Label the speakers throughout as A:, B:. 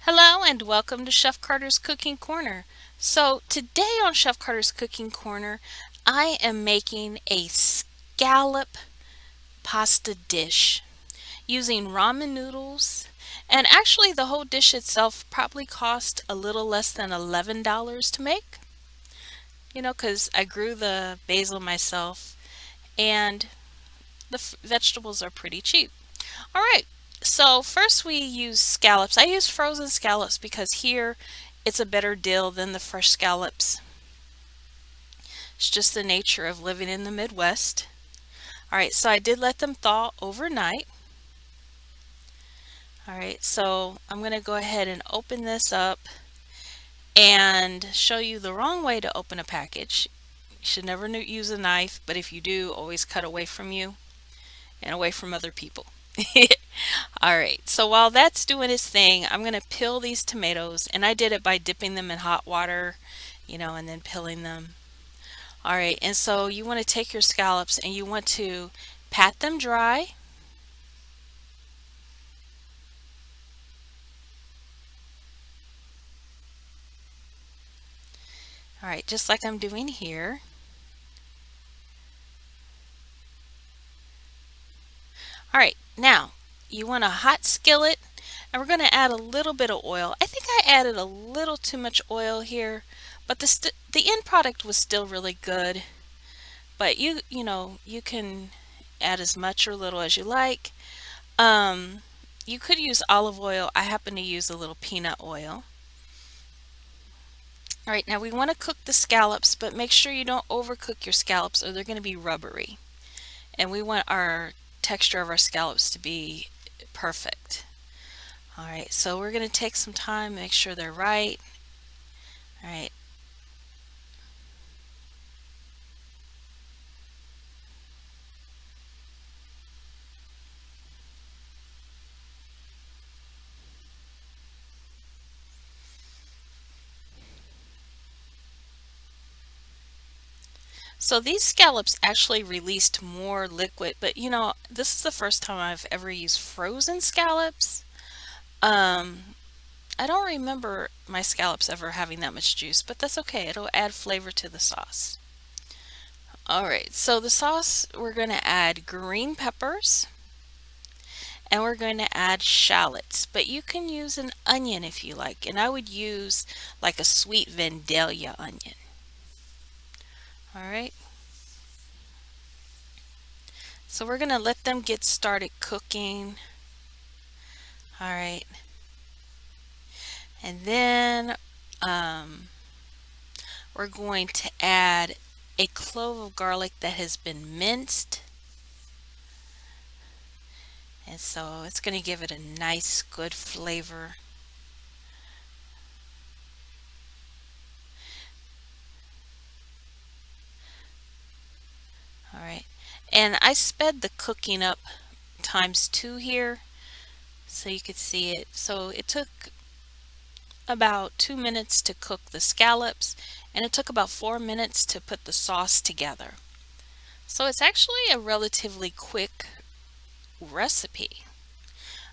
A: Hello and welcome to Chef Carter's Cooking Corner. So, today on Chef Carter's Cooking Corner, I am making a scallop pasta dish using ramen noodles. And actually, the whole dish itself probably cost a little less than $11 to make, because I grew the basil myself and the vegetables are pretty cheap. All right. So first we use scallops. I use frozen scallops because here it's a better deal than the fresh scallops. It's just the nature of living in the Midwest. All right, so I did let them thaw overnight. All right, so I'm going to go ahead and open this up and show you the wrong way to open a package. You should never use a knife, but if you do, always cut away from you and away from other people. All right, so while that's doing its thing, I'm going to peel these tomatoes, and I did it by dipping them in hot water, and then peeling them. All right, and so you want to take your scallops and you want to pat them dry. All right, just like I'm doing here. All right, now you want a hot skillet, and we're going to add a little bit of oil. I think I added a little too much oil here, but the end product was still really good. But you can add as much or little as you like. Um, you could use olive oil. I happen to use a little peanut oil. All right, now we want to cook the scallops, but make sure you don't overcook your scallops or they're going to be rubbery. And we want our texture of our scallops to be perfect. All right, so we're going to take some time, make sure they're right. All right. So these scallops actually released more liquid, but this is the first time I've ever used frozen scallops. Um, I don't remember my scallops ever having that much juice, but that's okay. It'll add flavor to the sauce. All right, so the sauce, we're going to add green peppers and we're going to add shallots, but you can use an onion if you like, and I would use like a sweet Vandalia onion. All right, so we're going to let them get started cooking. All right, and then we're going to add a clove of garlic that has been minced. And so it's going to give it a nice, good flavor. All right. And I sped the cooking up ×2 here so you could see it. So it took about 2 minutes to cook the scallops, and it took about 4 minutes to put the sauce together. So it's actually a relatively quick recipe.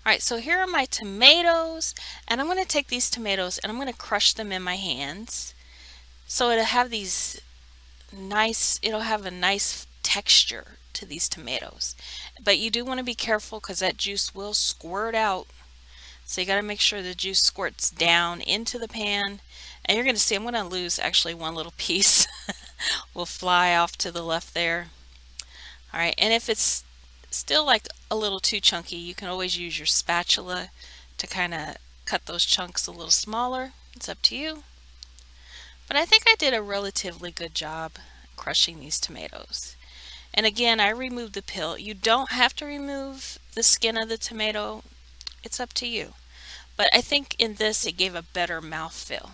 A: All right, so here are my tomatoes, and I'm going to take these tomatoes and I'm going to crush them in my hands. So it'll have a nice texture to these tomatoes. But you do want to be careful because that juice will squirt out. So you got to make sure the juice squirts down into the pan. And you're going to see I'm going to lose actually one little piece will fly off to the left there. All right, and if it's still like a little too chunky, you can always use your spatula to kind of cut those chunks a little smaller. It's up to you. But I think I did a relatively good job crushing these tomatoes. And again, I removed the peel. You don't have to remove the skin of the tomato. It's up to you. But I think in this it gave a better mouthfeel.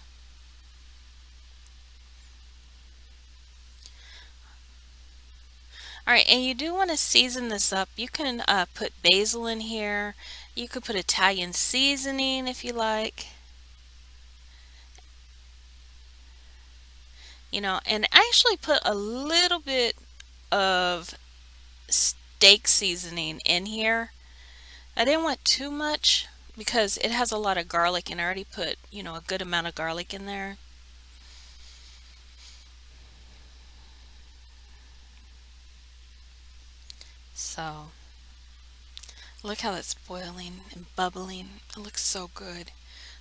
A: All right, and you do want to season this up. You can put basil in here. You could put Italian seasoning if you like. And I actually put a little bit of steak seasoning in here. I didn't want too much, because it has a lot of garlic and I already put, a good amount of garlic in there. So look how it's boiling and bubbling. It looks so good.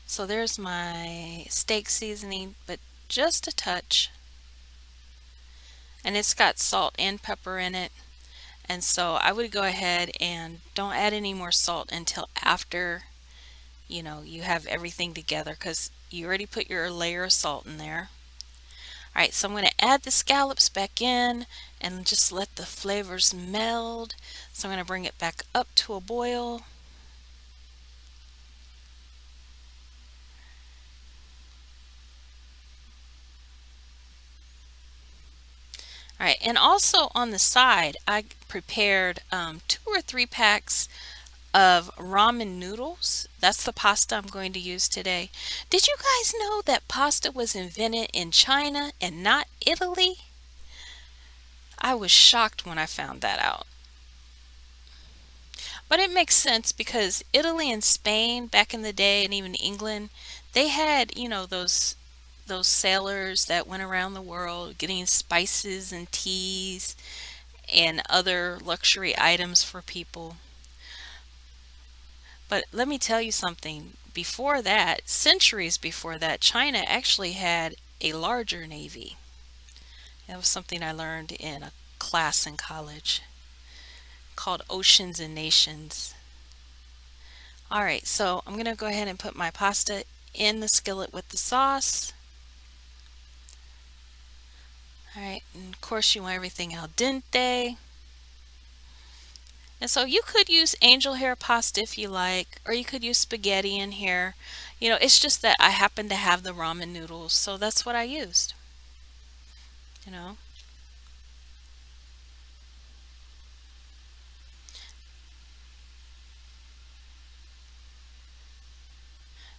A: So there's my steak seasoning, but just a touch. And it's got salt and pepper in it. And so I would go ahead and don't add any more salt until after, you have everything together because you already put your layer of salt in there. All right, so I'm going to add the scallops back in and just let the flavors meld. So I'm going to bring it back up to a boil. All right, and also on the side, I prepared 2 or 3 packs of ramen noodles. That's the pasta I'm going to use today. Did you guys know that pasta was invented in China and not Italy? I was shocked when I found that out. But it makes sense because Italy and Spain back in the day and even England, they had, those sailors that went around the world getting spices and teas and other luxury items for people. But let me tell you something. Before that, centuries before that, China actually had a larger navy. That was something I learned in a class in college called Oceans and Nations. All right, so I'm going to go ahead and put my pasta in the skillet with the sauce. All right, and of course you want everything al dente. And so you could use angel hair pasta if you like, or you could use spaghetti in here. It's just that I happen to have the ramen noodles, so that's what I used, you know.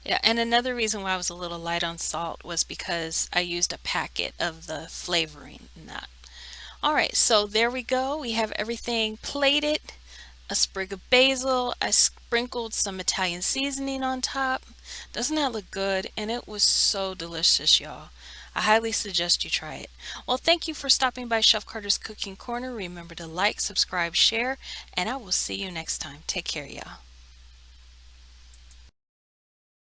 A: Yeah, and another reason why I was a little light on salt was because I used a packet of the flavoring in that. All right, so there we go. We have everything plated. A sprig of basil. I sprinkled some Italian seasoning on top. Doesn't that look good? And it was so delicious, y'all. I highly suggest you try it. Well, thank you for stopping by Chef Carter's Cooking Corner. Remember to like, subscribe, share, and I will see you next time. Take care, y'all.